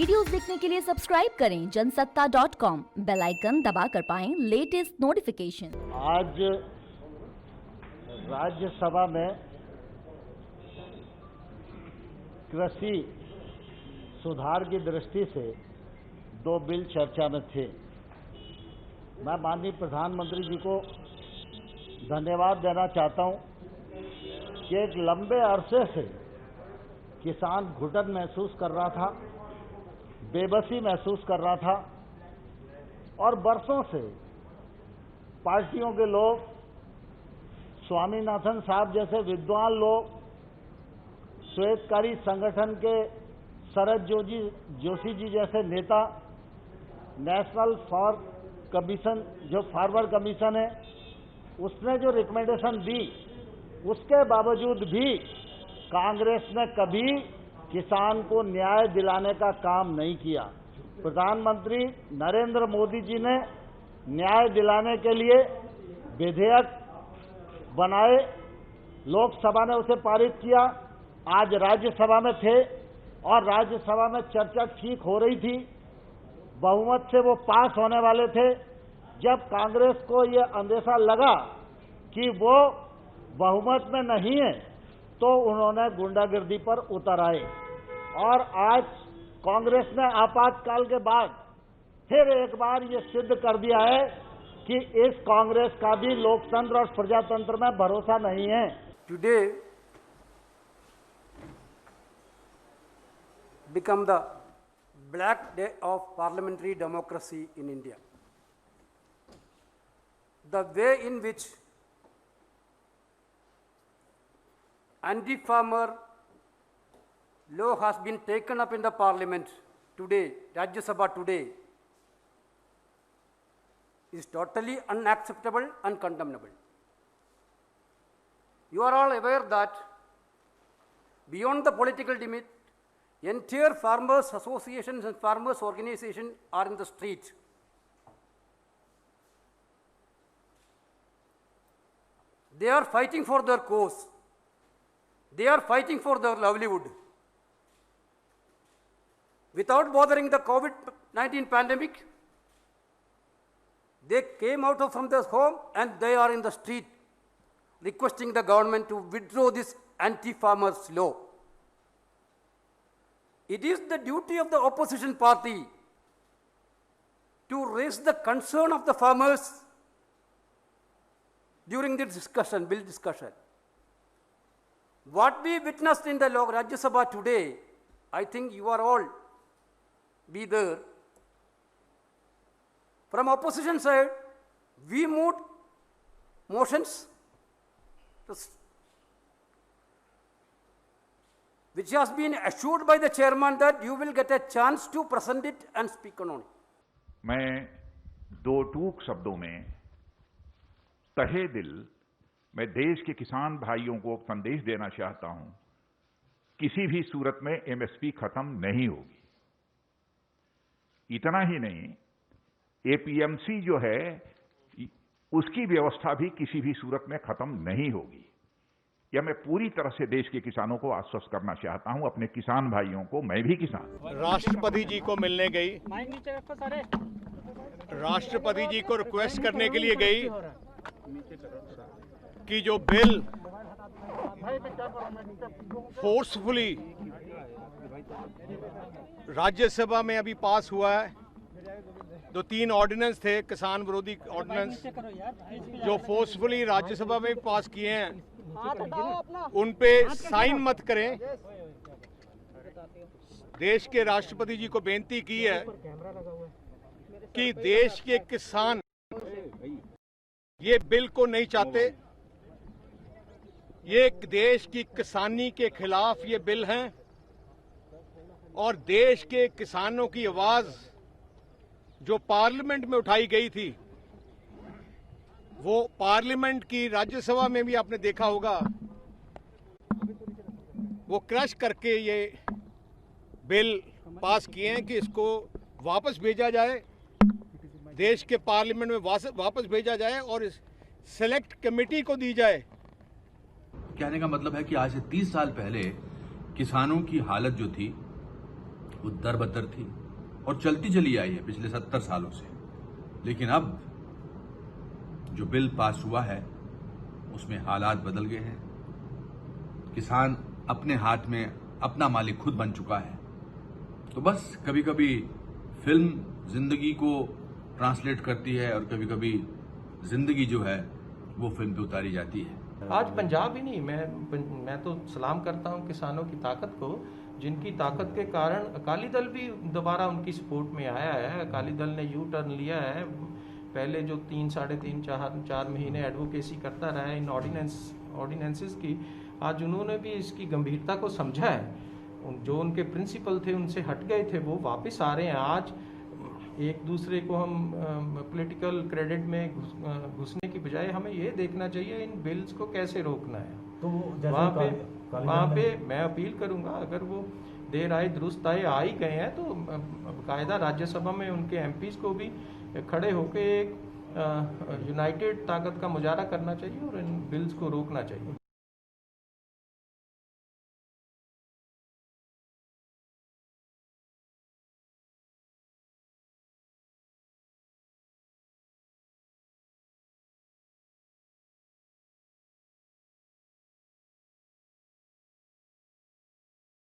Videos देखने के लिए सब्सक्राइब करें जनसत्ता.com, बेल आइकन दबाकर पाएं लेटेस्ट नोटिफिकेशन। आज राज्यसभा में कृषि सुधार की दृष्टि से दो बिल चर्चा में थे। मैं माननीय प्रधानमंत्री जी को धन्यवाद देना चाहता हूं कि एक लंबे अरसे से किसान घुटन महसूस कर रहा था, बेबसी महसूस कर रहा था और बरसों से पार्टियों के लोग, स्वामीनाथन साहब जैसे विद्वान लोग, श्वेतकारी संगठन के शरद जोशी जी जैसे नेता, नेशनल कमीशन जो फार्मर कमीशन है उसने जो रिकमेंडेशन दी, उसके बावजूद भी कांग्रेस ने कभी किसान को न्याय दिलाने का काम नहीं किया। प्रधानमंत्री नरेंद्र मोदी जी ने न्याय दिलाने के लिए विधेयक बनाए, लोकसभा ने उसे पारित किया। आज राज्यसभा में थे और राज्यसभा में चर्चा ठीक हो रही थी, बहुमत से वो पास होने वाले थे। जब कांग्रेस को ये अंदेशा लगा कि वो बहुमत में नहीं है तो उन्होंने गुंडागिर्दी पर उतर आए और आज कांग्रेस ने आपातकाल के बाद फिर एक बार ये सिद्ध कर दिया है कि इस कांग्रेस का भी लोकतंत्र और प्रजातंत्र में भरोसा नहीं है। Today become the black day of parliamentary democracy in India. The way in which anti-farmer law has been taken up in the parliament today, Rajya Sabha today, is totally unacceptable and condemnable. You are all aware that beyond the political limit, entire farmers associations and farmers organizations are in the street. They are fighting for their cause. They are fighting for their livelihood. Without bothering the COVID-19 pandemic, they came out from their home and they are in the street requesting the government to withdraw this anti-farmers law. It is the duty of the opposition party to raise the concern of the farmers during the discussion, bill discussion. What we witnessed in the Rajya Sabha today, I think you are all be there. From opposition side, we moved motions which has been assured by the chairman that you will get a chance to present it and speak on it. मैं दो टूक शब्दों में तहे दिल मैं देश के किसान भाइयों को संदेश देना चाहता हूं, किसी भी सूरत में एमएसपी खत्म नहीं होगी। इतना ही नहीं, एपीएमसी जो है उसकी व्यवस्था भी किसी भी सूरत में खत्म नहीं होगी। यह मैं पूरी तरह से देश के किसानों को आश्वस्त करना चाहता हूं, अपने किसान भाइयों को। मैं भी किसान। राष्ट्रपति जी को मिलने गई, राष्ट्रपति जी को रिक्वेस्ट करने के लिए गई कि जो बिल फोर्सफुली राज्यसभा में अभी पास हुआ है, दो तीन ऑर्डिनेंस थे किसान विरोधी ऑर्डिनेंस जो फोर्सफुली राज्यसभा में पास किए हैं, उन पे साइन मत करें। देश के राष्ट्रपति जी को बेनती की है कि देश के किसान ये बिल को नहीं चाहते, ये देश की किसानी के खिलाफ ये बिल हैं और देश के किसानों की आवाज जो पार्लियामेंट में उठाई गई थी, वो पार्लियामेंट की राज्यसभा में भी आपने देखा होगा, वो क्रश करके ये बिल पास किए हैं कि इसको वापस भेजा जाए, देश के पार्लियामेंट में वापस भेजा जाए और इस सेलेक्ट कमेटी को दी जाए। कहने का मतलब है कि आज से 30 साल पहले किसानों की हालत जो थी वो दर बदर थी और चलती चली आई है पिछले 70 सालों से। लेकिन अब जो बिल पास हुआ है उसमें हालात बदल गए हैं। किसान अपने हाथ में अपना मालिक खुद बन चुका है। तो बस कभी कभी फिल्म जिंदगी को ट्रांसलेट करती है और कभी कभी जिंदगी जो है वो फिल्म पे उतारी जाती है। आज पंजाब ही नहीं, मैं तो सलाम करता हूं किसानों की ताकत को, जिनकी ताकत के कारण अकाली दल भी दोबारा उनकी सपोर्ट में आया है। अकाली दल ने यू टर्न लिया है। पहले जो 3, साढ़े 3, 4 महीने एडवोकेसी करता रहा है इन ऑर्डिनेंसेस की, आज उन्होंने भी इसकी गंभीरता को समझा है। जो उनके प्रिंसिपल थे उनसे हट गए थे, वो वापस आ रहे हैं। आज एक दूसरे को हम पॉलिटिकल क्रेडिट में घुसने की बजाय हमें ये देखना चाहिए इन बिल्स को कैसे रोकना है। तो वहाँ पे मैं अपील करूँगा, अगर वो देर आए दुरुस्त आए आ ही गए हैं तो बाकायदा राज्यसभा में उनके एमपीज को भी खड़े होकर एक यूनाइटेड ताकत का मुजाहरा करना चाहिए और इन बिल्स को रोकना चाहिए।